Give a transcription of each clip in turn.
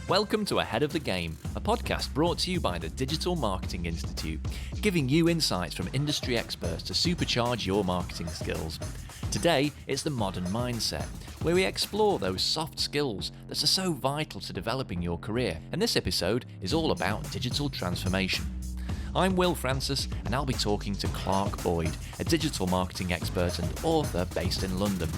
Welcome to Ahead of the Game, a podcast brought to you by the Digital Marketing Institute, giving you insights from industry experts to supercharge your marketing skills. Today, it's the modern mindset, where we explore those soft skills that are so vital to developing your career. And this episode is all about digital transformation. I'm Will Francis, and I'll be talking to Clark Boyd, a digital marketing expert and author based in London.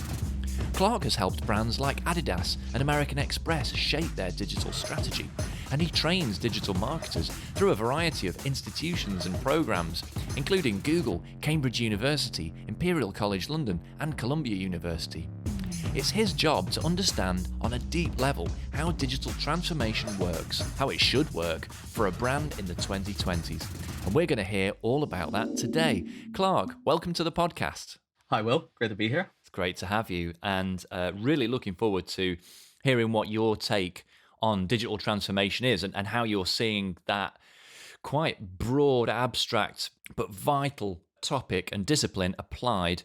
Clark has helped brands like Adidas and American Express shape their digital strategy, and he trains digital marketers through a variety of institutions and programs, including Google, Cambridge University, Imperial College London, and Columbia University. It's his job to understand on a deep level how digital transformation works, how it should work for a brand in the 2020s. And we're going to hear all about that today. Clark, welcome to the podcast. Hi, Will. Great to be here. It's great to have you, and really looking forward to hearing what your take on digital transformation is and how you're seeing that quite broad, abstract, but vital topic and discipline applied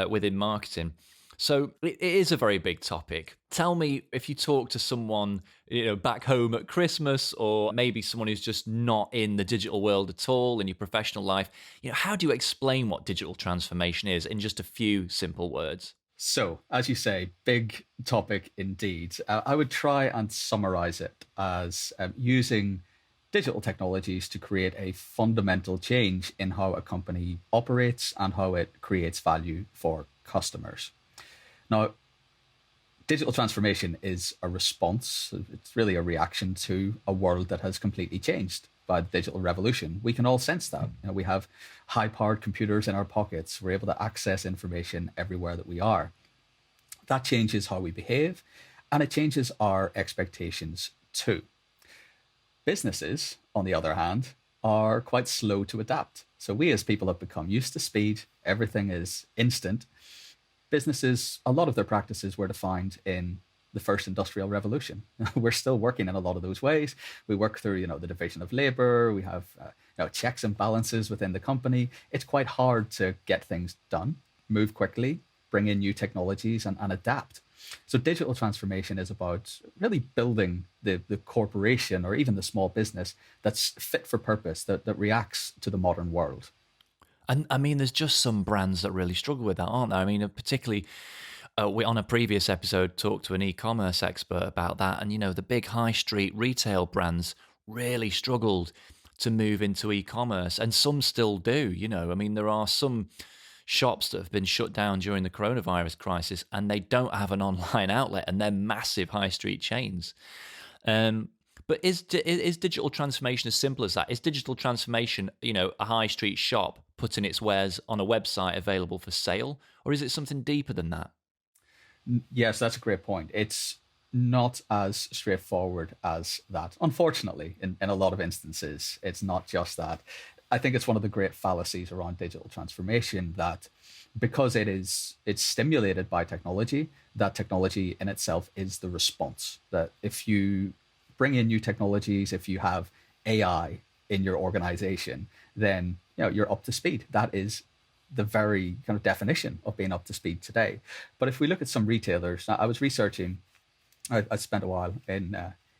within marketing. So it is a very big topic. Tell me, if you talk to someone, back home at Christmas, or maybe someone who's just not in the digital world at all in your professional life, how do you explain what digital transformation is in just a few simple words? So, as you say, big topic indeed. I would try and summarize it as using digital technologies to create a fundamental change in how a company operates and how it creates value for customers. Now, digital transformation is a response. It's really a reaction to a world that has completely changed by the digital revolution. We can all sense that. We have high-powered computers in our pockets. We're able to access information everywhere that we are. That changes how we behave, and it changes our expectations too. Businesses, on the other hand, are quite slow to adapt. So we as people have become used to speed. Everything is instant. Businesses, a lot of their practices were defined in the first industrial revolution. We're still working in a lot of those ways. We work through, the division of labor. We have, checks and balances within the company. It's quite hard to get things done, move quickly, bring in new technologies and adapt. So digital transformation is about really building the corporation or even the small business that's fit for purpose, that reacts to the modern world. And I mean, there's just some brands that really struggle with that, aren't there? I mean, particularly, we on a previous episode talked to an e-commerce expert about that. And, the big high street retail brands really struggled to move into e-commerce. And some still do, I mean, there are some shops that have been shut down during the coronavirus crisis and they don't have an online outlet, and they're massive high street chains. But is digital transformation as simple as that? Is digital transformation, a high street shop putting its wares on a website available for sale? Or is it something deeper than that? Yes, that's a great point. It's not as straightforward as that. Unfortunately, in a lot of instances, it's not just that. I think it's one of the great fallacies around digital transformation that because it's stimulated by technology, that technology in itself is the response. That if you bring in new technologies, if you have AI in your organization, then you're up to speed. That is the very kind of definition of being up to speed today. But if we look at some retailers, I was researching. I spent a while in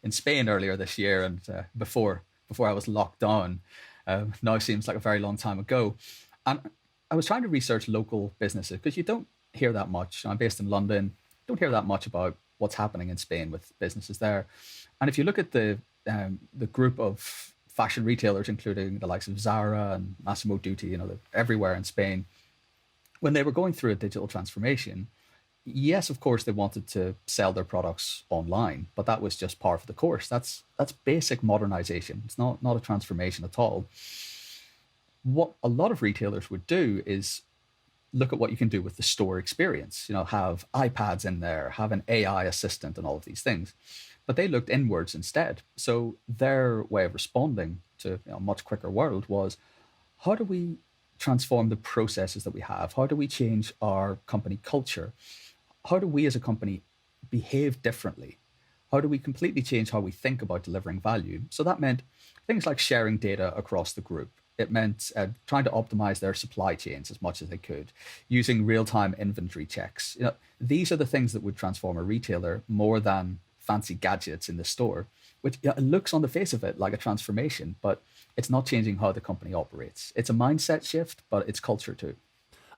Spain earlier this year, and before I was locked down. Now seems like a very long time ago, and I was trying to research local businesses because you don't hear that much. I'm based in London. Don't hear that much about what's happening in Spain with businesses there. And if you look at the group of fashion retailers, including the likes of Zara and Massimo Dutti, they're everywhere in Spain, when they were going through a digital transformation, yes, of course, they wanted to sell their products online, but that was just par for the course. That's basic modernization. It's not a transformation at all. What a lot of retailers would do is look at what you can do with the store experience, have iPads in there, have an AI assistant and all of these things. But they looked inwards instead. So their way of responding to a much quicker world was, how do we transform the processes that we have? How do we change our company culture? How do we as a company behave differently? How do we completely change how we think about delivering value? So that meant things like sharing data across the group. It meant trying to optimize their supply chains as much as they could, using real-time inventory checks. These are the things that would transform a retailer more than fancy gadgets in the store. which it looks on the face of it like a transformation, but it's not changing how the company operates. It's a mindset shift, but it's culture too.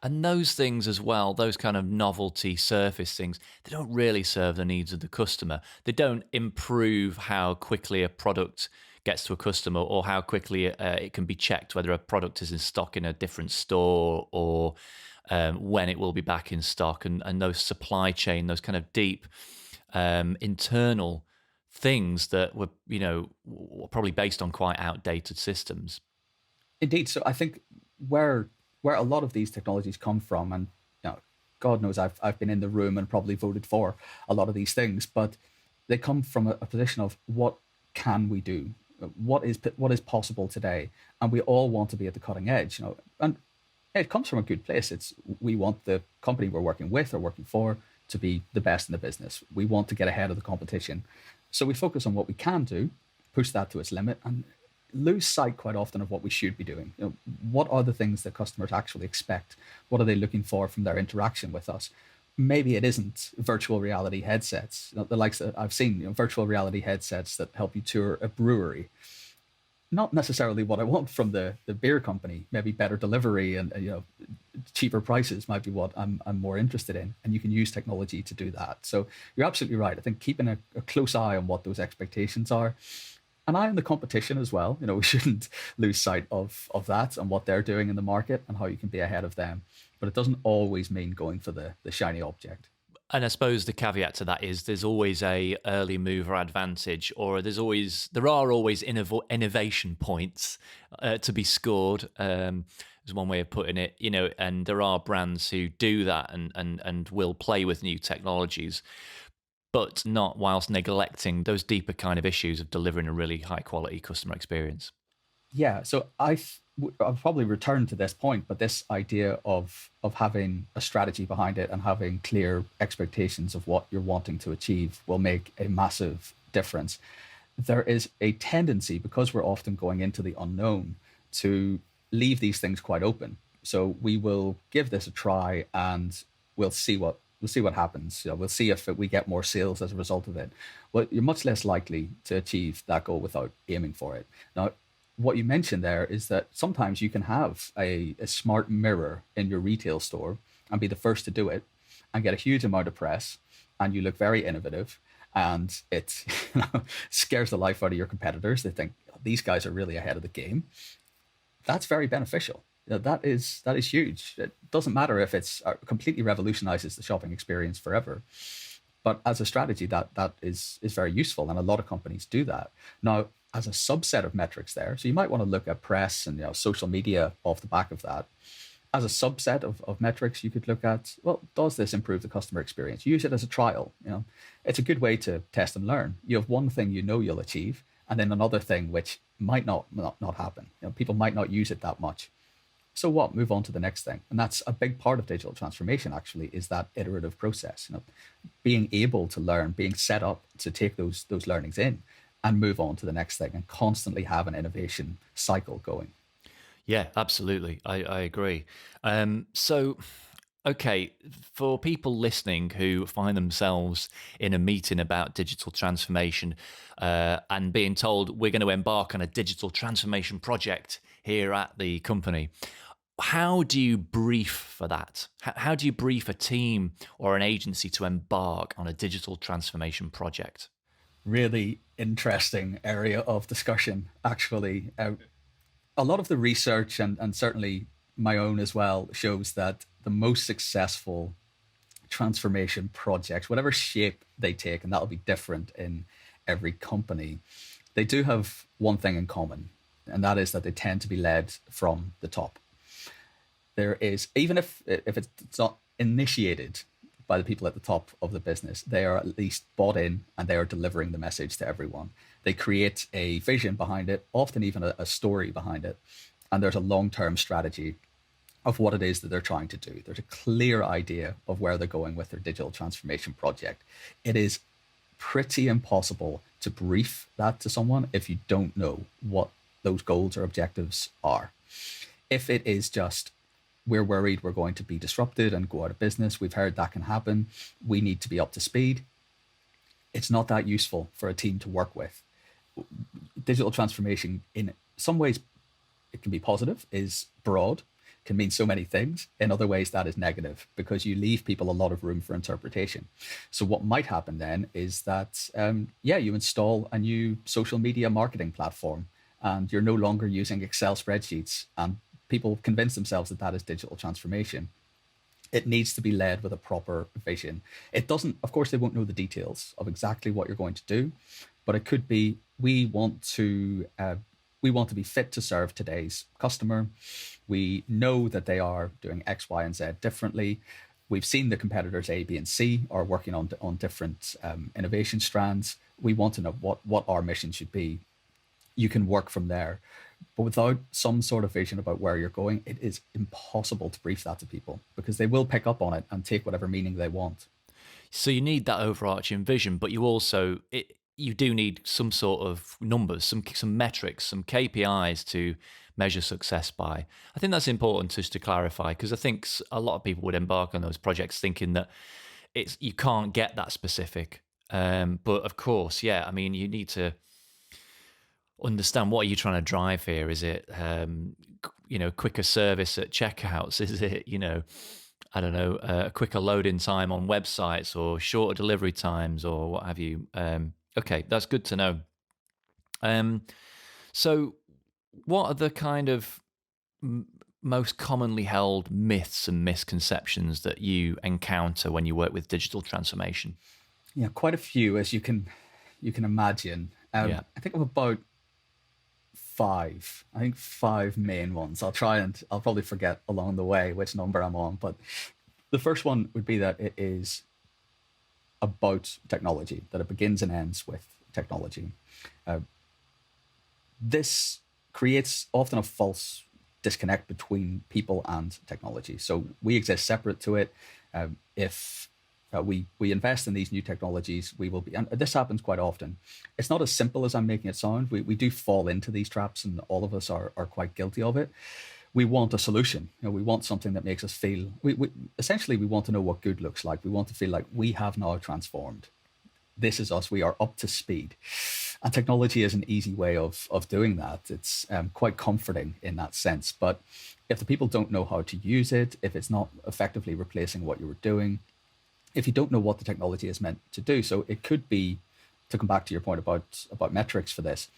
And those things as well, those kind of novelty surface things, they don't really serve the needs of the customer. They don't improve how quickly a product gets to a customer or how quickly it can be checked whether a product is in stock in a different store or when it will be back in stock. And those supply chain, those kind of deep internal things that were, were probably based on quite outdated systems. Indeed. So I think where a lot of these technologies come from, and God knows I've been in the room and probably voted for a lot of these things, but they come from a position of what can we do, what is possible today, and we all want to be at the cutting edge. And it comes from a good place. We want the company we're working with or working for to be the best in the business. We want to get ahead of the competition, so we focus on what we can do, push that to its limit, and lose sight quite often of what we should be doing. What are the things that customers actually expect? What are they looking for from their interaction with us? Maybe it isn't virtual reality headsets, the likes that I've seen, virtual reality headsets that help you tour a brewery. Not necessarily what I want from the beer company. Maybe better delivery and cheaper prices might be what I'm more interested in. And you can use technology to do that. So you're absolutely right. I think keeping a close eye on what those expectations are, an eye on the competition as well. We shouldn't lose sight of that and what they're doing in the market and how you can be ahead of them. But it doesn't always mean going for the shiny object. And I suppose the caveat to that is there's always a early mover advantage, or there are always innovation points to be scored. Is one way of putting it, and there are brands who do that and will play with new technologies, but not whilst neglecting those deeper kind of issues of delivering a really high quality customer experience. Yeah, so I'll probably return to this point, but this idea of having a strategy behind it and having clear expectations of what you're wanting to achieve will make a massive difference. There is a tendency, because we're often going into the unknown, to leave these things quite open. So we will give this a try and we'll see what happens. We'll see if we get more sales as a result of it. Well, you're much less likely to achieve that goal without aiming for it. Now, what you mentioned there is that sometimes you can have a smart mirror in your retail store and be the first to do it and get a huge amount of press, and you look very innovative, and it scares the life out of your competitors. They think these guys are really ahead of the game. That's very beneficial. That is huge. It doesn't matter if it's completely revolutionizes the shopping experience forever. But as a strategy, that is very useful, and a lot of companies do that. Now, as a subset of metrics there, so you might want to look at press and social media off the back of that. As a subset of metrics, you could look at, well, does this improve the customer experience? Use it as a trial. It's a good way to test and learn. You have one thing you'll achieve, and then another thing which might not happen. People might not use it that much. So what? Move on to the next thing. And that's a big part of digital transformation, actually, is that iterative process. Being able to learn, being set up to take those learnings in and move on to the next thing, and constantly have an innovation cycle going. Yeah, absolutely. I agree. So, okay, for people listening who find themselves in a meeting about digital transformation and being told we're going to embark on a digital transformation project here at the company, how do you brief for that? How do you brief a team or an agency to embark on a digital transformation project? Really interesting area of discussion, actually. A lot of the research, and certainly my own as well, shows that the most successful transformation projects, whatever shape they take, and that'll be different in every company, they do have one thing in common, and that is that they tend to be led from the top. There is, even if it's not initiated by the people at the top of the business, they are at least bought in and they are delivering the message to everyone. They create a vision behind it, often even a story behind it. And there's a long-term strategy of what it is that they're trying to do. There's a clear idea of where they're going with their digital transformation project. It is pretty impossible to brief that to someone if you don't know what those goals or objectives are. If it is just, we're worried we're going to be disrupted and go out of business, we've heard that can happen, we need to be up to speed, it's not that useful for a team to work with. digital transformation in some ways it can be positive, is broad, can mean so many things. In other ways, that is negative because you leave people a lot of room for interpretation. So what might happen then is that, you install a new social media marketing platform and you're no longer using Excel spreadsheets, and people convince themselves that that is digital transformation. It needs to be led with a proper vision. It doesn't, of course, they won't know the details of exactly what you're going to do, but it could be we want to be fit to serve today's customer. We know that they are doing X, Y, and Z differently. We've seen the competitors A, B, and C are working on different innovation strands. We want to know what our mission should be. You can work from there. But without some sort of vision about where you're going, it is impossible to brief that to people because they will pick up on it and take whatever meaning they want. So you need that overarching vision, but you do need some sort of numbers, some metrics, some KPIs to measure success by. I think that's important just to clarify, because I think a lot of people would embark on those projects thinking that you can't get that specific. But of course, yeah, I mean, you need to understand what are you trying to drive here. Is it quicker service at checkouts? Is it I don't know, a quicker loading time on websites or shorter delivery times or what have you? Okay, that's good to know. So what are the kind of most commonly held myths and misconceptions that you encounter when you work with digital transformation? Yeah, quite a few, as you can imagine. I think of about five. I think five main ones. I'll probably forget along the way which number I'm on, but the first one would be that it is about technology, that it begins and ends with technology. This creates often a false disconnect between people and technology. So we exist separate to it. If we invest in these new technologies, we will be, and this happens quite often. It's not as simple as I'm making it sound. We do fall into these traps, and all of us are quite guilty of it. We want a solution. We want something that makes us feel, essentially we want to know what good looks like. We want to feel like we have now transformed. This is us. We are up to speed. And technology is an easy way of doing that. It's quite comforting in that sense. But if the people don't know how to use it, if it's not effectively replacing what you were doing, if you don't know what the technology is meant to do, so it could be, to come back to your point about metrics for this,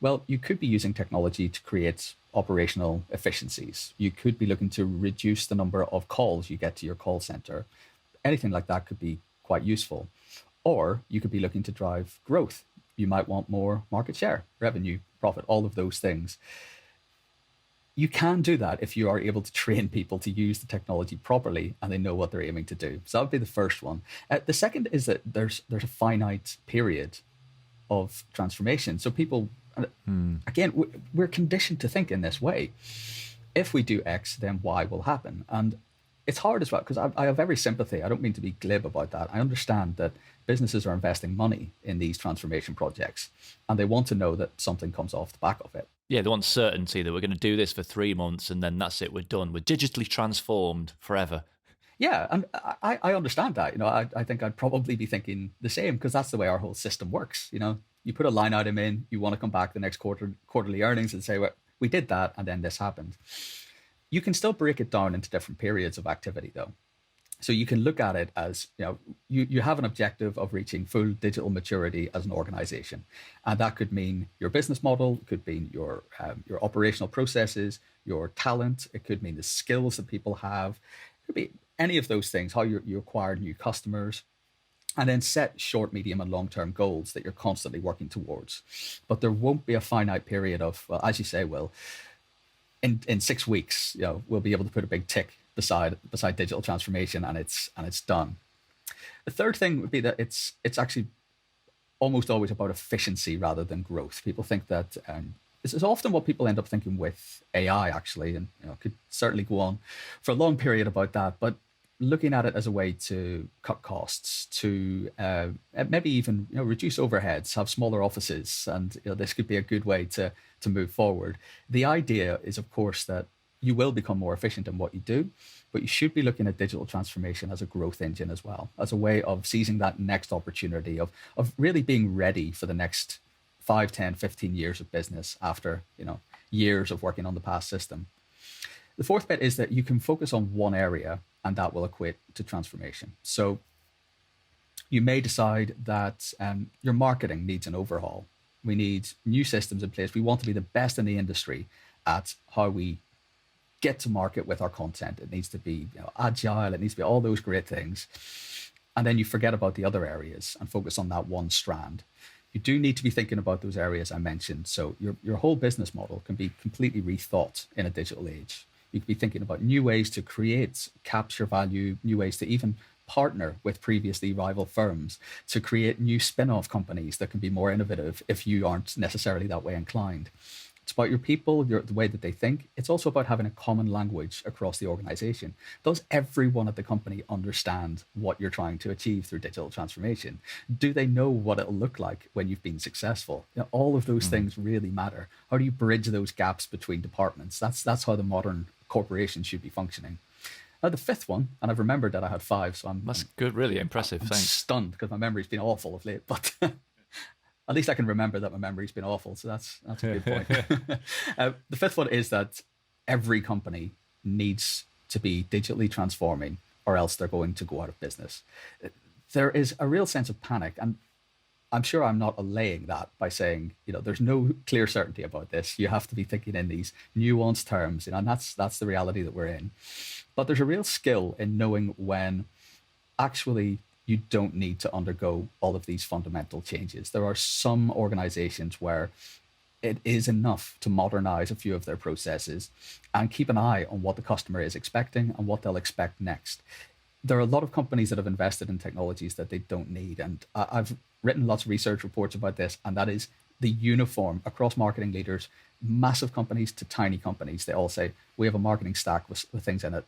well, you could be using technology to create operational efficiencies. You could be looking to reduce the number of calls you get to your call center. Anything like that could be quite useful. Or you could be looking to drive growth. You might want more market share, revenue, profit, all of those things. You can do that if you are able to train people to use the technology properly and they know what they're aiming to do. So that would be the first one. The second is that there's a finite period of transformation. So people, again, we're conditioned to think in this way. If we do X, then Y will happen. And it's hard as well, because I have every sympathy. I don't mean to be glib about that. I understand that businesses are investing money in these transformation projects, and they want to know that something comes off the back of it. Yeah, they want certainty that we're going to do this for 3 months and then that's it, we're done. We're digitally transformed forever. Yeah, and I understand that. I think I'd probably be thinking the same, because that's the way our whole system works. You put a line item in, you want to come back the next quarterly earnings and say, well, we did that, and then this happened. You can still break it down into different periods of activity, though. So you can look at it as, you have an objective of reaching full digital maturity as an organization. And that could mean your business model, it could mean your operational processes, your talent, it could mean the skills that people have. It could be any of those things, how you acquire new customers, and then set short, medium, and long-term goals that you're constantly working towards. But there won't be a finite period of, well, as you say, Will, in 6 weeks, we'll be able to put a big tick beside digital transformation, and it's done. The third thing would be that it's actually almost always about efficiency rather than growth. People think that this is often what people end up thinking with AI, actually, and could certainly go on for a long period about that. But looking at it as a way to cut costs, to maybe even reduce overheads, have smaller offices, and this could be a good way to move forward. The idea is, of course, that you will become more efficient in what you do, but you should be looking at digital transformation as a growth engine as well, as a way of seizing that next opportunity of really being ready for the next 5, 10, 15 years of business after, years of working on the past system. The fourth bit is that you can focus on one area and that will equate to transformation. So you may decide that your marketing needs an overhaul. We need new systems in place. We want to be the best in the industry at how we get to market with our content. It needs to be agile. It needs to be all those great things. And then you forget about the other areas and focus on that one strand. You do need to be thinking about those areas I mentioned. So your whole business model can be completely rethought in a digital age. You could be thinking about new ways to create, capture value, new ways to even partner with previously rival firms to create new spin-off companies that can be more innovative if you aren't necessarily that way inclined. It's about your people, the way that they think. It's also about having a common language across the organization. Does everyone at the company understand what you're trying to achieve through digital transformation? Do they know what it'll look like when you've been successful? All of those things really matter. How do you bridge those gaps between departments? That's how the modern corporation should be functioning. Now, the fifth one, and I've remembered that I had 5, so that's good, really impressive. I'm Thanks. Stunned because my memory's been awful of late, but at least I can remember that my memory's been awful. So that's a good point. The fifth one is that every company needs to be digitally transforming or else they're going to go out of business. There is a real sense of panic, and I'm sure I'm not allaying that by saying, there's no clear certainty about this. You have to be thinking in these nuanced terms, and that's the reality that we're in. But there's a real skill in knowing when actually you don't need to undergo all of these fundamental changes. There are some organizations where it is enough to modernize a few of their processes and keep an eye on what the customer is expecting and what they'll expect next. There are a lot of companies that have invested in technologies that they don't need. And I've written lots of research reports about this, and that is the uniform across marketing leaders, massive companies to tiny companies. They all say, we have a marketing stack with things in it.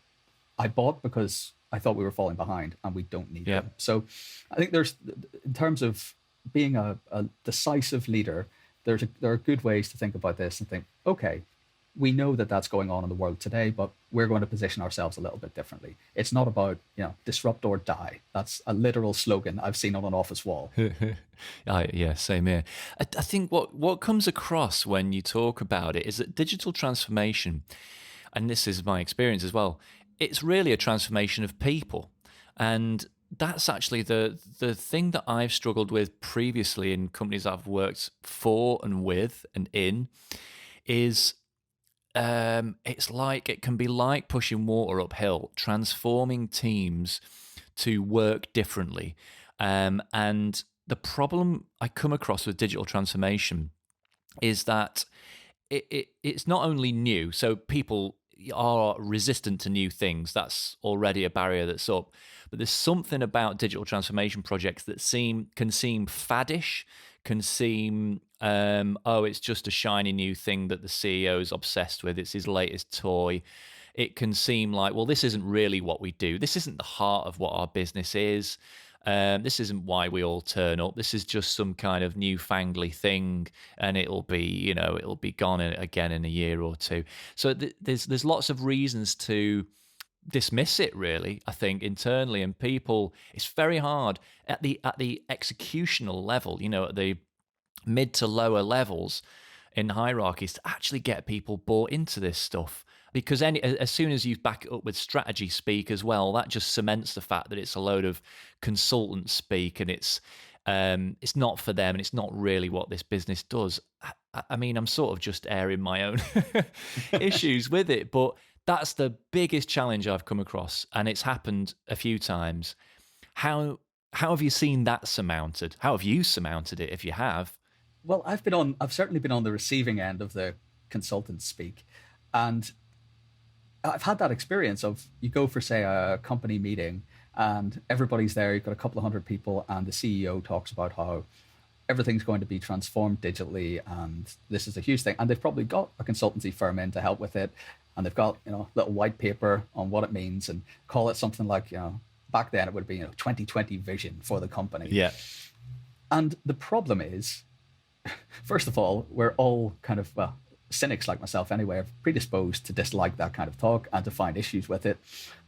I bought because I thought we were falling behind and we don't need them. So I think in terms of being a decisive leader, there are good ways to think about this and think, okay, we know that that's going on in the world today, but we're going to position ourselves a little bit differently. It's not about, disrupt or die. That's a literal slogan I've seen on an office wall. Yeah, same here. I think what comes across when you talk about it is that digital transformation, and this is my experience as well, it's really a transformation of people. And that's actually the thing that I've struggled with previously in companies I've worked for and with and in is it can be like pushing water uphill, transforming teams to work differently. And the problem I come across with digital transformation is that it's not only new, so people are resistant to new things. That's already a barrier that's up. But there's something about digital transformation projects that can seem faddish, can seem, it's just a shiny new thing that the CEO is obsessed with. It's his latest toy. It can seem like, well, this isn't really what we do. This isn't the heart of what our business is. This isn't why we all turn up. This is just some kind of newfangly thing, and it'll be gone again in a year or two. So there's lots of reasons to dismiss it, really, I think, internally, and people, it's very hard at the executional level, at the mid to lower levels in hierarchies to actually get people bought into this stuff. Because as soon as you back it up with strategy speak as well, that just cements the fact that it's a load of consultant speak, and it's not for them, and it's not really what this business does. I mean, I'm sort of just airing my own issues with it, but that's the biggest challenge I've come across, and it's happened a few times. How have you seen that surmounted? How have you surmounted it, if you have? Well, I've certainly been on the receiving end of the consultant speak, and I've had that experience of you go for, say, a company meeting and everybody's there. You've got a couple of hundred people, and the CEO talks about how everything's going to be transformed digitally, and this is a huge thing. And they've probably got a consultancy firm in to help with it, and they've got little white paper on what it means, and call it something like back then it would be 2020 vision for the company. Yeah. And the problem is, first of all, we're all kind of cynics like myself anyway, are predisposed to dislike that kind of talk and to find issues with it.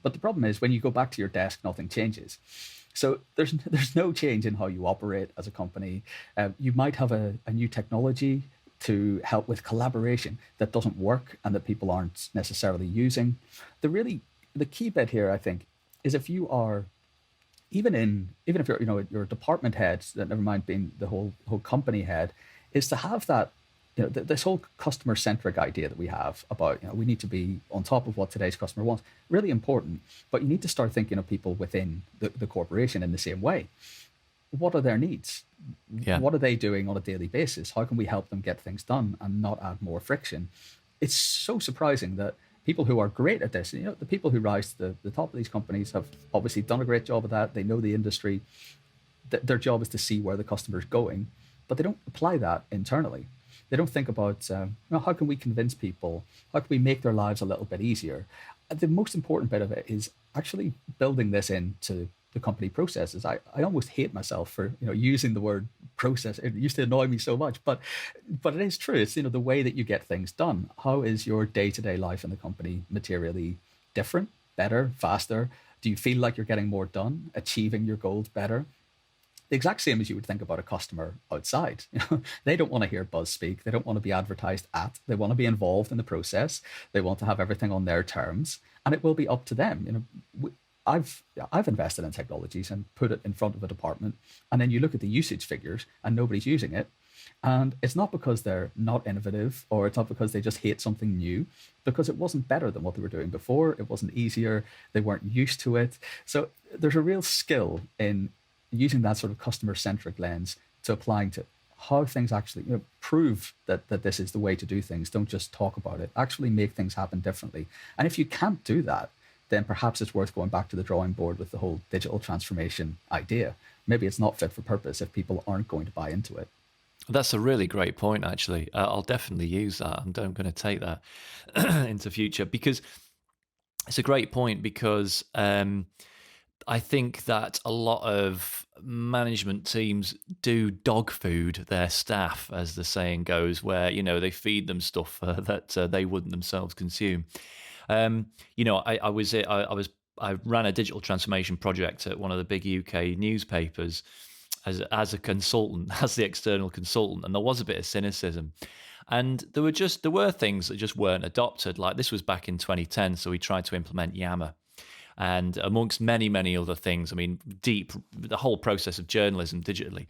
But the problem is when you go back to your desk, nothing changes. So there's no change in how you operate as a company. You might have a new technology to help with collaboration that doesn't work and that people aren't necessarily using. The key bit here, I think, is if you are even if you're your department head, never mind being the whole company head, is to have that this whole customer centric idea that we have about we need to be on top of what today's customer wants, really important. But you need to start thinking of people within the corporation in the same way. What are their needs? Yeah. What are they doing on a daily basis? How can we help them get things done and not add more friction? It's so surprising that people who are great at this, the people who rise to the top of these companies have obviously done a great job of that. They know the industry. Their job is to see where the customer's going, but they don't apply that internally. They don't think about how can we convince people? How can we make their lives a little bit easier? The most important bit of it is actually building this into the company processes. I almost hate myself for using the word process. It used to annoy me so much, but it is true. It's the way that you get things done. How is your day-to-day life in the company materially different, better, faster? Do you feel like you're getting more done, achieving your goals better? The exact same as you would think about a customer outside. They don't want to hear buzz speak. They don't want to be advertised at. They want to be involved in the process. They want to have everything on their terms, and it will be up to them. I've invested in technologies and put it in front of a department, and then you look at the usage figures and nobody's using it. And it's not because they're not innovative, or it's not because they just hate something new, because it wasn't better than what they were doing before. It wasn't easier. They weren't used to it. So there's a real skill in using that sort of customer centric lens to applying to how things actually prove that this is the way to do things. Don't just talk about it. Actually make things happen differently. And if you can't do that, then perhaps it's worth going back to the drawing board with the whole digital transformation idea. Maybe it's not fit for purpose if people aren't going to buy into it. That's a really great point, actually. I'll definitely use that. I'm going to take that into future, because it's a great point, because I think that a lot of management teams do dog food their staff, as the saying goes, where they feed them stuff that they wouldn't themselves consume. I ran a digital transformation project at one of the big UK newspapers as a consultant, as the external consultant, and there was a bit of cynicism. And there were things that just weren't adopted. Like, this was back in 2010, so we tried to implement Yammer. And amongst many, many other things, the whole process of journalism digitally.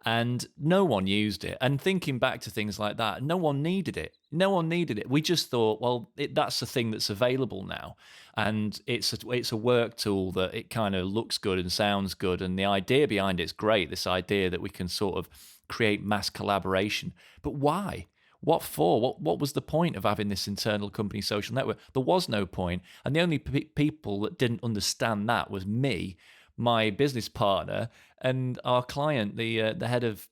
And no one used it. And thinking back to things like that, no one needed it. No one needed it. We just thought, well, that's the thing that's available now. And it's a work tool that it kind of looks good and sounds good. And the idea behind it's great, this idea that we can sort of create mass collaboration. But why? What for? What was the point of having this internal company social network? There was no point. And the only people that didn't understand that was me, my business partner, and our client, the head of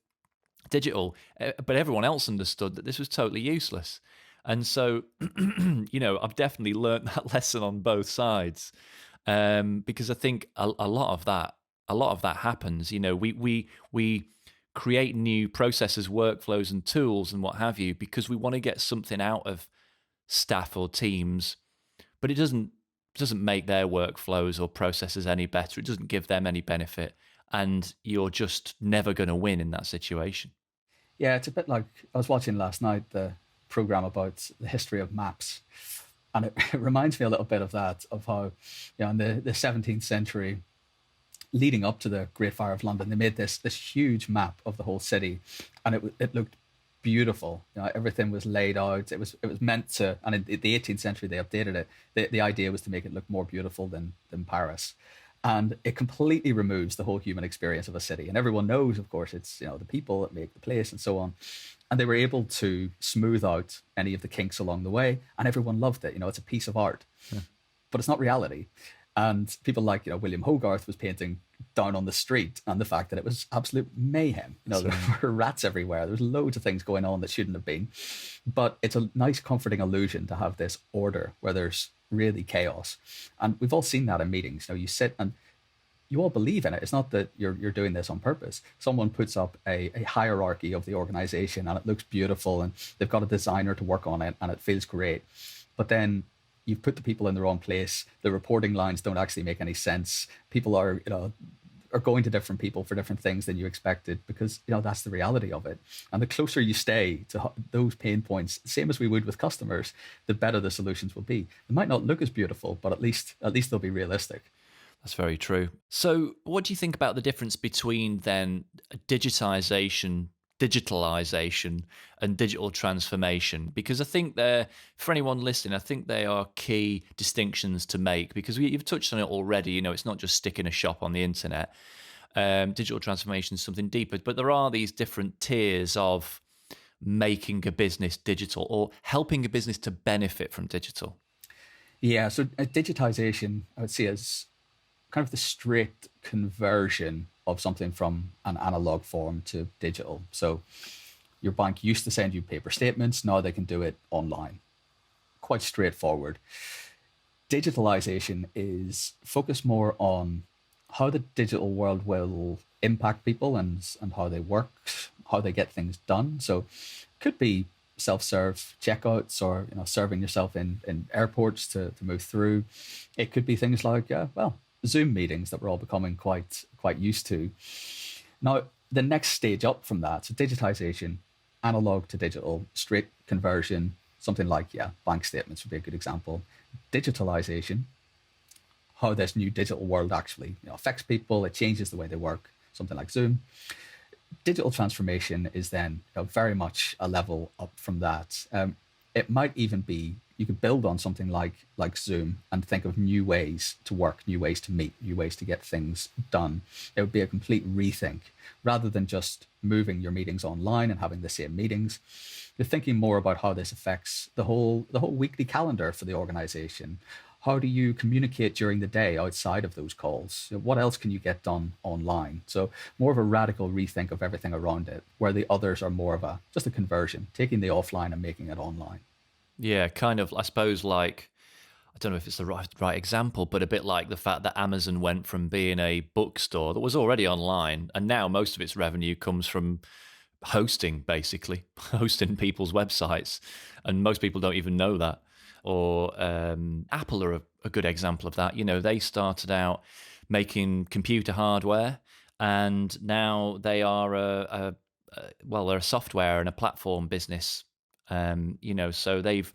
digital. But everyone else understood that this was totally useless. And so, I've definitely learned that lesson on both sides, because I think a lot of that happens. We create new processes, workflows, and tools, and what have you, because we want to get something out of staff or teams, but it doesn't make their workflows or processes any better. It doesn't give them any benefit, and you're just never going to win in that situation. Yeah, it's a bit like, I was watching last night the program about the history of maps, and it reminds me a little bit of that, of how in the 17th century, leading up to the Great Fire of London, they made this huge map of the whole city, and it looked beautiful. Everything was laid out. It was meant to, and in the 18th century they updated it. The idea was to make it look more beautiful than Paris, and it completely removes the whole human experience of a city. And everyone knows, of course, it's the people that make the place and so on. And they were able to smooth out any of the kinks along the way, and everyone loved it. It's a piece of art, but it's not reality. And people like William Hogarth was painting down on the street, and the fact that it was absolute mayhem. There were rats everywhere. There was loads of things going on that shouldn't have been. But it's a nice, comforting illusion to have this order where there's really chaos. And we've all seen that in meetings. You sit and you all believe in it. It's not that you're doing this on purpose. Someone puts up a hierarchy of the organization, and it looks beautiful, and they've got a designer to work on it, and it feels great. But then you've put the people in the wrong place. The reporting lines don't actually make any sense. People are, are going to different people for different things than you expected, because that's the reality of it. And the closer you stay to those pain points, same as we would with customers, the better the solutions will be. They might not look as beautiful, but at least they'll be realistic. That's very true. So, what do you think about the difference between then digitization, digitalization, and digital transformation? Because I think for anyone listening, I think they are key distinctions to make, because you've touched on it already. It's not just sticking a shop on the internet. Digital transformation is something deeper, but there are these different tiers of making a business digital or helping a business to benefit from digital. Yeah, so digitization, I would see as kind of the straight conversion of something from an analog form to digital. So your bank used to send you paper statements, now they can do it online. Quite straightforward. Digitalization is focused more on how the digital world will impact people and how they work, how they get things done. So it could be self-serve checkouts, or serving yourself in airports to move through. It could be things like Zoom meetings that we're all becoming quite used to. Now, the next stage up from that, so digitization, analog to digital, straight conversion, something like, bank statements would be a good example. Digitalization, how this new digital world actually affects people, it changes the way they work, something like Zoom. Digital transformation is then very much a level up from that. It might even be, you could build on something like Zoom and think of new ways to work, new ways to meet, new ways to get things done. It would be a complete rethink. Rather than just moving your meetings online and having the same meetings, you're thinking more about how this affects the whole weekly calendar for the organization. How do you communicate during the day outside of those calls? What else can you get done online? So more of a radical rethink of everything around it, where the others are more of just a conversion, taking the offline and making it online. Yeah, kind of, I suppose, like, I don't know if it's the right example, but a bit like the fact that Amazon went from being a bookstore that was already online, and now most of its revenue comes from hosting, basically, hosting people's websites. And most people don't even know that. Or Apple are a good example of that. They started out making computer hardware, and now they are they're a software and a platform business. So they've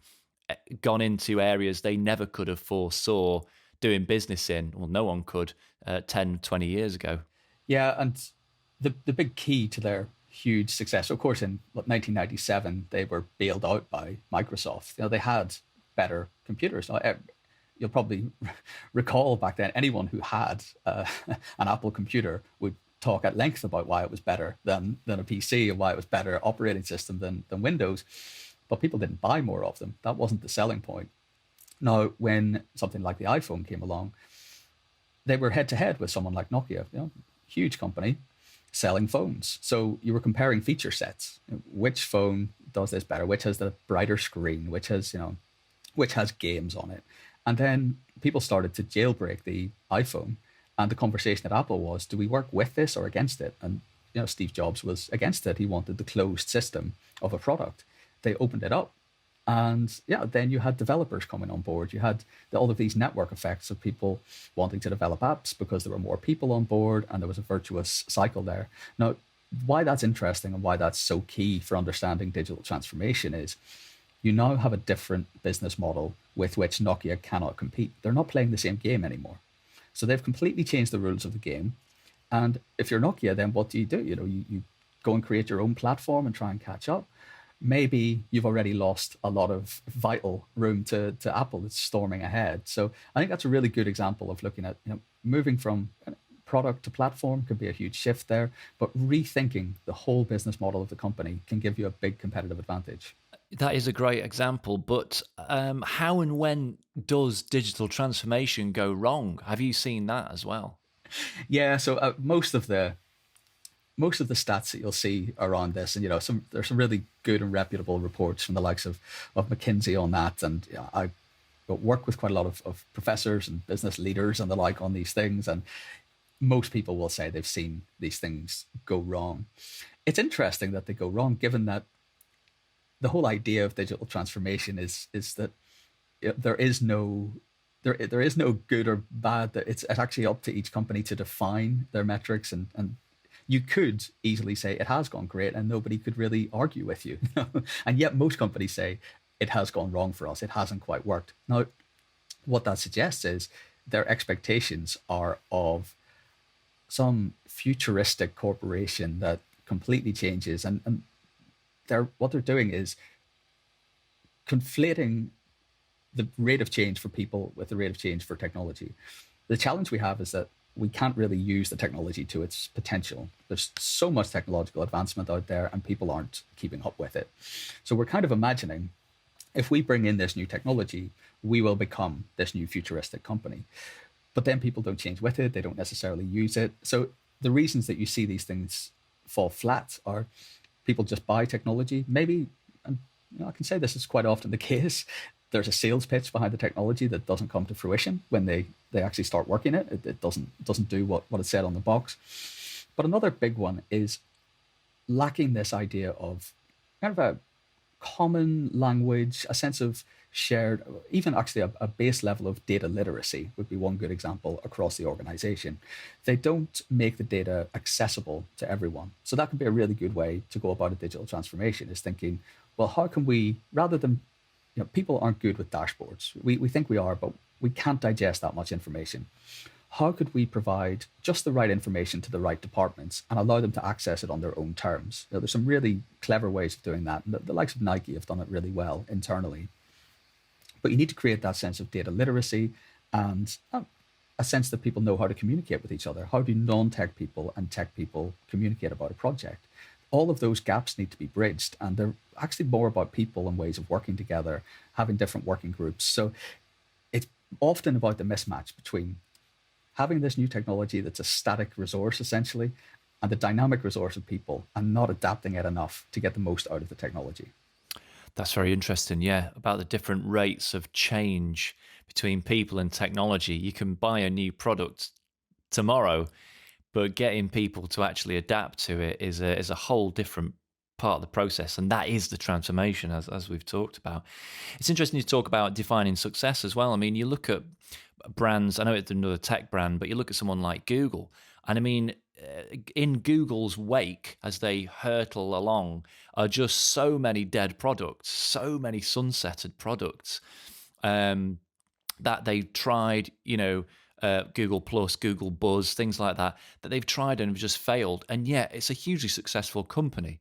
gone into areas they never could have foresaw doing business in. Well, no one could 10, 20 years ago. Yeah, and the big key to their huge success, of course, in 1997, they were bailed out by Microsoft. They had better computers. You'll probably recall back then, anyone who had an Apple computer would talk at length about why it was better than a PC, and why it was better operating system than Windows. But people didn't buy more of them. That wasn't the selling point. Now, when something like the iPhone came along, they were head to head with someone like Nokia, huge company selling phones. So you were comparing feature sets. Which phone does this better? Which has the brighter screen? Which has games on it? And then people started to jailbreak the iPhone. And the conversation at Apple was, do we work with this or against it? And Steve Jobs was against it. He wanted the closed system of a product. They opened it up. And then you had developers coming on board. You had all of these network effects of people wanting to develop apps because there were more people on board, and there was a virtuous cycle there. Now, why that's interesting and why that's so key for understanding digital transformation is you now have a different business model with which Nokia cannot compete. They're not playing the same game anymore. So they've completely changed the rules of the game. And if you're Nokia, then what do? You go and create your own platform and try and catch up. Maybe you've already lost a lot of vital room to Apple that's storming ahead. So I think that's a really good example of looking at, moving from product to platform could be a huge shift there, but rethinking the whole business model of the company can give you a big competitive advantage. That is a great example, but how and when does digital transformation go wrong? Have you seen that as well? Yeah, so most of the stats that you'll see around this, and there's some really good and reputable reports from the likes of McKinsey on that, and I work with quite a lot of professors and business leaders and the like on these things, and most people will say they've seen these things go wrong. It's interesting that they go wrong, given that the whole idea of digital transformation is that there is no there is no good or bad. It's actually up to each company to define their metrics, and you could easily say it has gone great and nobody could really argue with you. And yet most companies say it has gone wrong for us. It hasn't quite worked. Now, what that suggests is their expectations are of some futuristic corporation that completely changes, and what they're doing is conflating the rate of change for people with the rate of change for technology. The challenge we have is that we can't really use the technology to its potential. There's so much technological advancement out there and people aren't keeping up with it. So we're kind of imagining if we bring in this new technology, we will become this new futuristic company. But then people don't change with it. They don't necessarily use it. So the reasons that you see these things fall flat are people just buy technology. Maybe, and I can say this is quite often the case, there's a sales pitch behind the technology that doesn't come to fruition when they actually start working it. It doesn't do what it said on the box. But another big one is lacking this idea of kind of a common language, a sense of shared, even actually a base level of data literacy would be one good example across the organization. They don't make the data accessible to everyone. So that could be a really good way to go about a digital transformation, is thinking, well, how can we, rather than, people aren't good with dashboards. We think we are, but we can't digest that much information. How could we provide just the right information to the right departments and allow them to access it on their own terms? There's some really clever ways of doing that. And the likes of Nike have done it really well internally. But you need to create that sense of data literacy and a sense that people know how to communicate with each other. How do non-tech people and tech people communicate about a project? All of those gaps need to be bridged, and they're actually more about people and ways of working together, having different working groups. So it's often about the mismatch between having this new technology that's a static resource, essentially, and the dynamic resource of people, and not adapting it enough to get the most out of the technology. That's very interesting, yeah, about the different rates of change between people and technology. You can buy a new product tomorrow, but getting people to actually adapt to it is a whole different part of the process, and that is the transformation, as we've talked about. It's interesting to talk about defining success as well. I mean, you look at brands, I know it's another tech brand, but you look at someone like Google, and I mean, in Google's wake, as they hurtle along, are just so many dead products, so many sunsetted products, that they've tried, Google Plus, Google Buzz, things like that they've tried and have just failed. And yet it's a hugely successful company.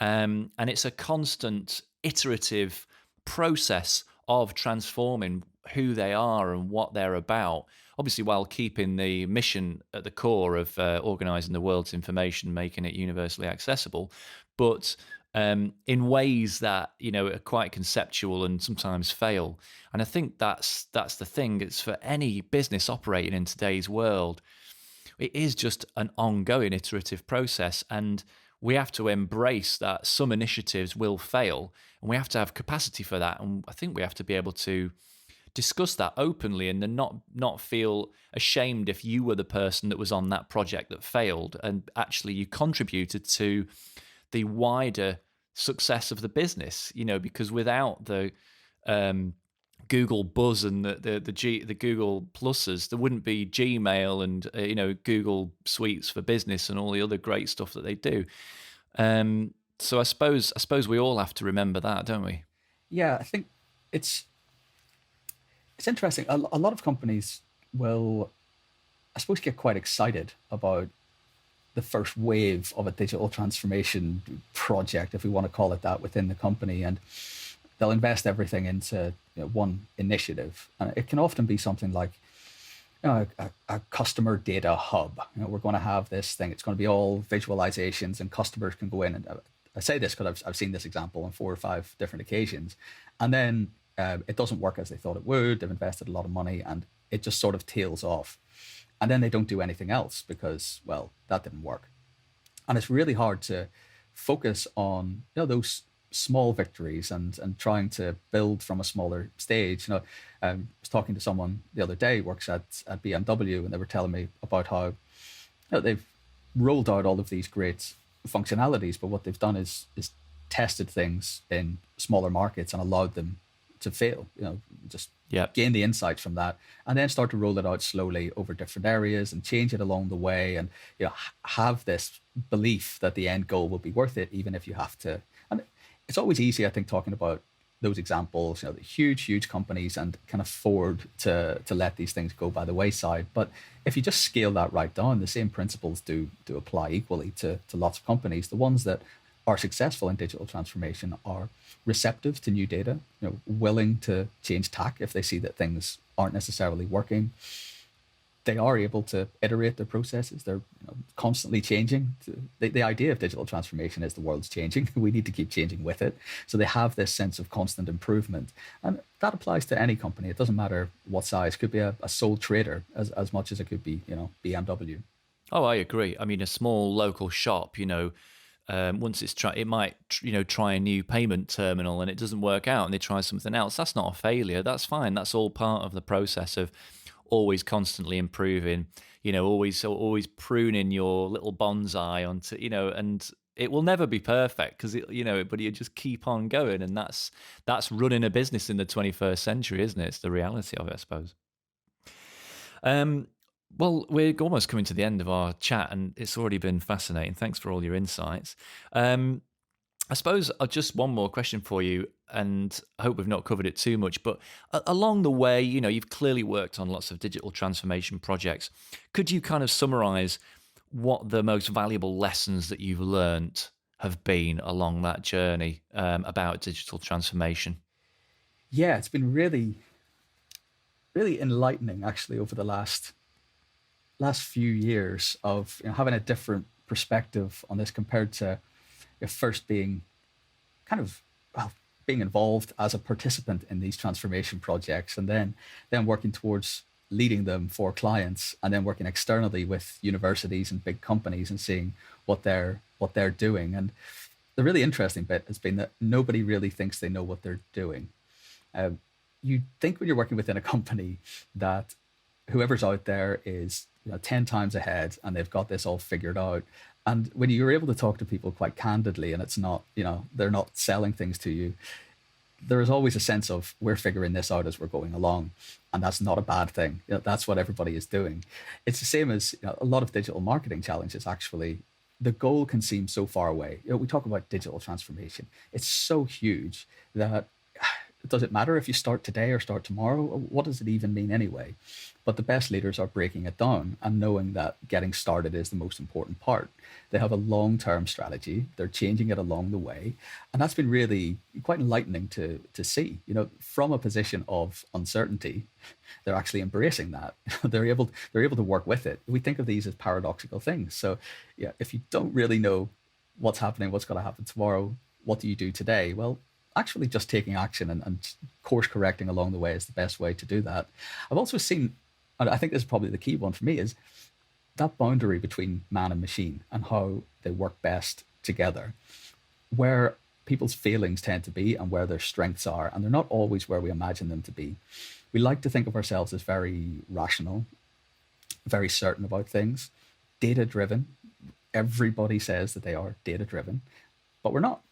And it's a constant iterative process of transforming who they are and what they're about, obviously while keeping the mission at the core of organizing the world's information, making it universally accessible, but in ways that are quite conceptual and sometimes fail. And I think that's the thing. It's for any business operating in today's world, it is just an ongoing iterative process, and we have to embrace that some initiatives will fail, and we have to have capacity for that. And I think we have to be able to discuss that openly and then not feel ashamed if you were the person that was on that project that failed and actually you contributed to the wider success of the business, because without the Google Buzz and the Google Pluses, there wouldn't be Gmail and Google Suites for Business and all the other great stuff that they do. So I suppose we all have to remember that, don't we? Yeah, I think it's interesting. A lot of companies will, I suppose, get quite excited about the first wave of a digital transformation project, if we want to call it that, within the company, and they'll invest everything into one initiative. And it can often be something like a customer data hub. We're going to have this thing. It's going to be all visualizations, and customers can go in. And I say this because I've seen this example on 4 or 5 different occasions, and then it doesn't work as they thought it would. They've invested a lot of money, and it just sort of tails off. And then they don't do anything else because, well, that didn't work. And it's really hard to focus on those small victories and trying to build from a smaller stage. I was talking to someone the other day who works at BMW, and they were telling me about how they've rolled out all of these great functionalities, but what they've done is tested things in smaller markets and allowed them to fail. Just Yeah. gain the insights from that, and then start to roll it out slowly over different areas and change it along the way, and have this belief that the end goal will be worth it, even if you have to. And it's always easy, I think, talking about those examples, the huge companies, and can afford to let these things go by the wayside. But if you just scale that right down, the same principles do apply equally to lots of companies. The ones that are successful in digital transformation are receptive to new data, willing to change tack if they see that things aren't necessarily working. They are able to iterate their processes. They're constantly changing. The idea of digital transformation is the world's changing. We need to keep changing with it. So they have this sense of constant improvement. And that applies to any company. It doesn't matter what size. It could be a sole trader as much as it could be, BMW. Oh, I agree. I mean, a small local shop, once it might, try a new payment terminal and it doesn't work out and they try something else. That's not a failure. That's fine. That's all part of the process of always constantly improving, always pruning your little bonsai onto, and it will never be perfect because but you just keep on going. And that's running a business in the 21st century, isn't it? It's the reality of it, I suppose. Well, we're almost coming to the end of our chat, and it's already been fascinating. Thanks for all your insights. I suppose just one more question for you, and I hope we've not covered it too much, but along the way, you've clearly worked on lots of digital transformation projects. Could you kind of summarize what the most valuable lessons that you've learned have been along that journey about digital transformation? Yeah, it's been really, really enlightening actually over the last few years of having a different perspective on this compared to first being kind of being involved as a participant in these transformation projects, and then working towards leading them for clients, and then working externally with universities and big companies and seeing what they're doing. And the really interesting bit has been that nobody really thinks they know what they're doing. You think when you're working within a company that whoever's out there is 10 times ahead and they've got this all figured out. And when you're able to talk to people quite candidly, and it's not, they're not selling things to you, there is always a sense of we're figuring this out as we're going along. And that's not a bad thing. That's what everybody is doing. It's the same as a lot of digital marketing challenges, actually. The goal can seem so far away. We talk about digital transformation. It's so huge that does it matter if you start today or start tomorrow? What does it even mean anyway? But the best leaders are breaking it down and knowing that getting started is the most important part. They have a long-term strategy. They're changing it along the way. And that's been really quite enlightening to see. From a position of uncertainty, they're actually embracing that. They're able to work with it. We think of these as paradoxical things. So yeah, if you don't really know what's happening, what's going to happen tomorrow, what do you do today? Well, actually just taking action and course correcting along the way is the best way to do that. I've also seen, and I think this is probably the key one for me, is that boundary between man and machine and how they work best together, where people's failings tend to be and where their strengths are, and they're not always where we imagine them to be. We like to think of ourselves as very rational, very certain about things, data-driven. Everybody says that they are data-driven, but we're not.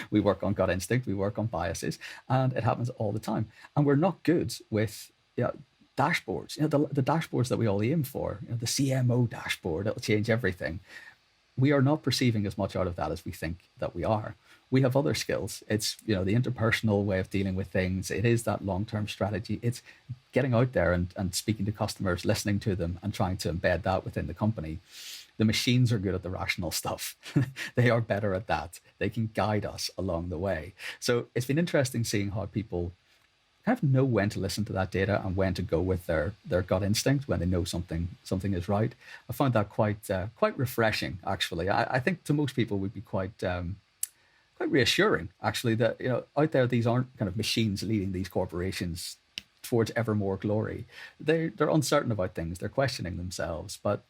We work on gut instinct, we work on biases, and it happens all the time. And we're not good with dashboards, the dashboards that we all aim for, the CMO dashboard, it'll change everything. We are not perceiving as much out of that as we think that we are. We have other skills. It's, the interpersonal way of dealing with things. It is that long-term strategy. It's getting out there and speaking to customers, listening to them and trying to embed that within the company. The machines are good at the rational stuff. They are better at that. They can guide us along the way. So it's been interesting seeing how people kind of know when to listen to that data and when to go with their gut instinct when they know something is right. I found that quite refreshing, actually. I think to most people would be quite reassuring, actually, that out there these aren't kind of machines leading these corporations towards ever more glory. They're uncertain about things. They're questioning themselves, but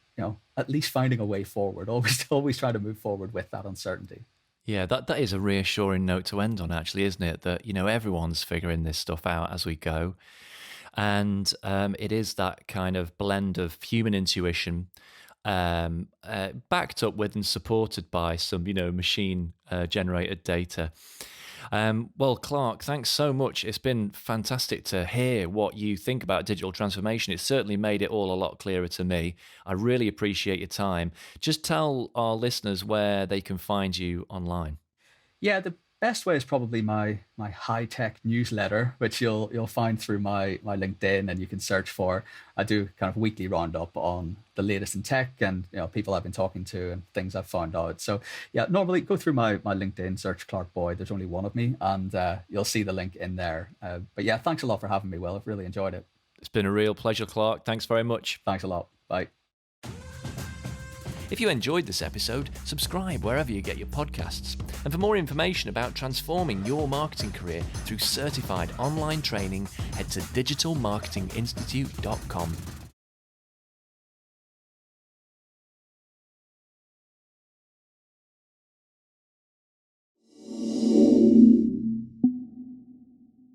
at least finding a way forward. Always try to move forward with that uncertainty. Yeah, that is a reassuring note to end on, actually, isn't it? That, everyone's figuring this stuff out as we go. And it is that kind of blend of human intuition, backed up with and supported by some, machine generated data. Well, Clark, thanks so much. It's been fantastic to hear what you think about digital transformation. It's certainly made it all a lot clearer to me. I really appreciate your time. Just tell our listeners where they can find you online. Yeah, the best way is probably my high tech newsletter, which you'll find through my LinkedIn, and you can search for. I do kind of weekly roundup on the latest in tech and people I've been talking to and things I've found out. So yeah, normally go through my LinkedIn, search Clark Boyd. There's only one of me, and you'll see the link in there. But yeah, thanks a lot for having me, Will. I've really enjoyed it. It's been a real pleasure, Clark. Thanks very much. Thanks a lot. Bye. If you enjoyed this episode, subscribe wherever you get your podcasts. And for more information about transforming your marketing career through certified online training, head to digitalmarketinginstitute.com.